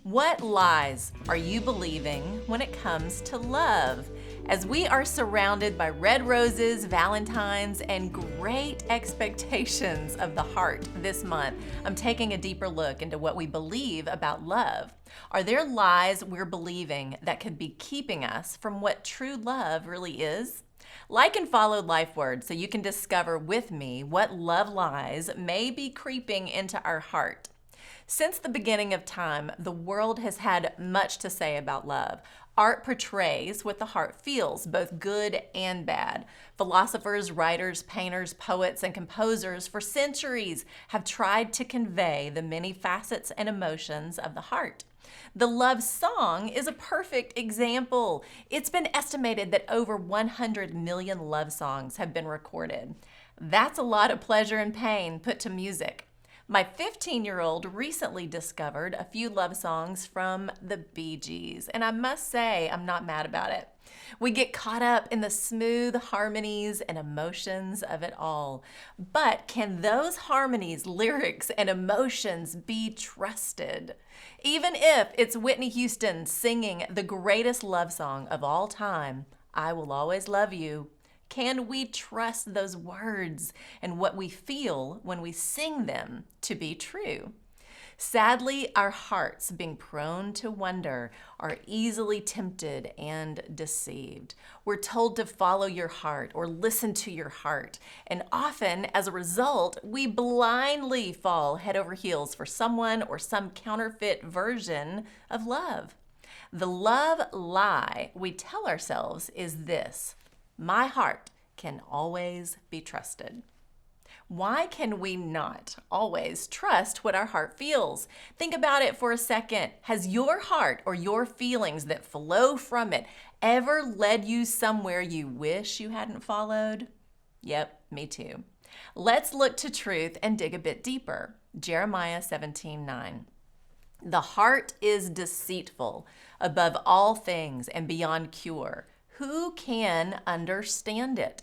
What lies are you believing when it comes to love? As we are surrounded by red roses, Valentines, and great expectations of the heart this month, I'm taking a deeper look into what we believe about love. Are there lies we're believing that could be keeping us from what true love really is? Like and follow Lifeword so you can discover with me what love lies may be creeping into our heart. Since the beginning of time, the world has had much to say about love. Art portrays what the heart feels, both good and bad. Philosophers, writers, painters, poets, and composers for centuries have tried to convey the many facets and emotions of the heart. The love song is a perfect example. It's been estimated that over 100 million love songs have been recorded. That's a lot of pleasure and pain put to music. My 15-year-old recently discovered a few love songs from the Bee Gees, and I must say I'm not mad about it. We get caught up in the smooth harmonies and emotions of it all. But can those harmonies, lyrics, and emotions be trusted? Even if it's Whitney Houston singing the greatest love song of all time, I Will Always Love You, can we trust those words and what we feel when we sing them to be true? Sadly, our hearts, being prone to wonder, are easily tempted and deceived. We're told to follow your heart or listen to your heart, and often, as a result, we blindly fall head over heels for someone or some counterfeit version of love. The love lie we tell ourselves is this: my heart can always be trusted. Why can we not always trust what our heart feels? Think about it for a second. Has your heart or your feelings that flow from it ever led you somewhere you wish you hadn't followed? Yep, me too. Let's look to truth and dig a bit deeper. Jeremiah 17:9. The heart is deceitful above all things and beyond cure. Who can understand it?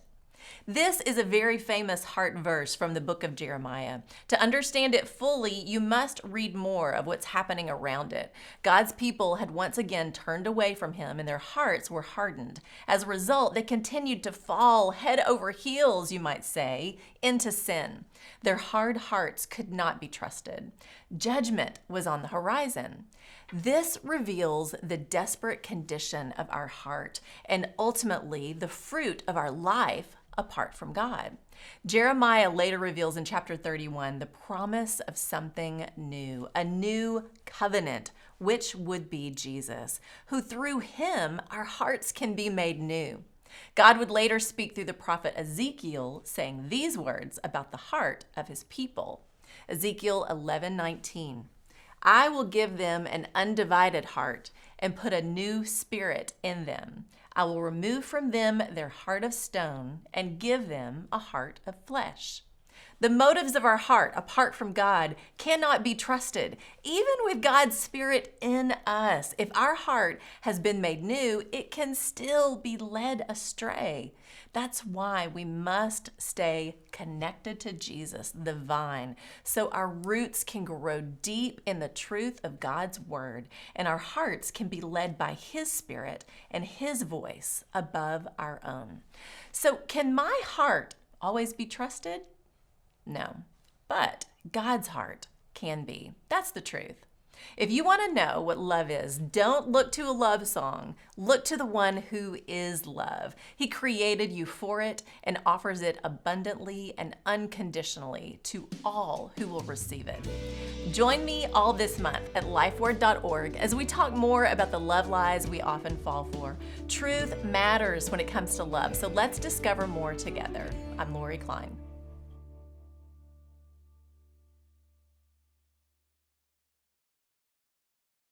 This is a very famous heart verse from the book of Jeremiah. To understand it fully, you must read more of what's happening around it. God's people had once again turned away from him and their hearts were hardened. As a result, they continued to fall head over heels, you might say, into sin. Their hard hearts could not be trusted. Judgment was on the horizon. This reveals the desperate condition of our heart and ultimately the fruit of our life apart from God. Jeremiah later reveals in chapter 31 the promise of something new, a new covenant, which would be Jesus, who through him our hearts can be made new. God would later speak through the prophet Ezekiel, saying these words about the heart of his people. Ezekiel 11:19. I will give them an undivided heart and put a new spirit in them. I will remove from them their heart of stone and give them a heart of flesh. The motives of our heart, apart from God, cannot be trusted, even with God's Spirit in us. If our heart has been made new, it can still be led astray. That's why we must stay connected to Jesus, the vine, so our roots can grow deep in the truth of God's word, and our hearts can be led by his Spirit and his voice above our own. So can my heart always be trusted? No, but God's heart can be. That's the truth. If you want to know what love is, don't look to a love song. Look to the one who is love. He created you for it and offers it abundantly and unconditionally to all who will receive it. Join me all this month at lifeword.org as we talk more about the love lies we often fall for. Truth matters when it comes to love, so let's discover more together. I'm Lori Klein.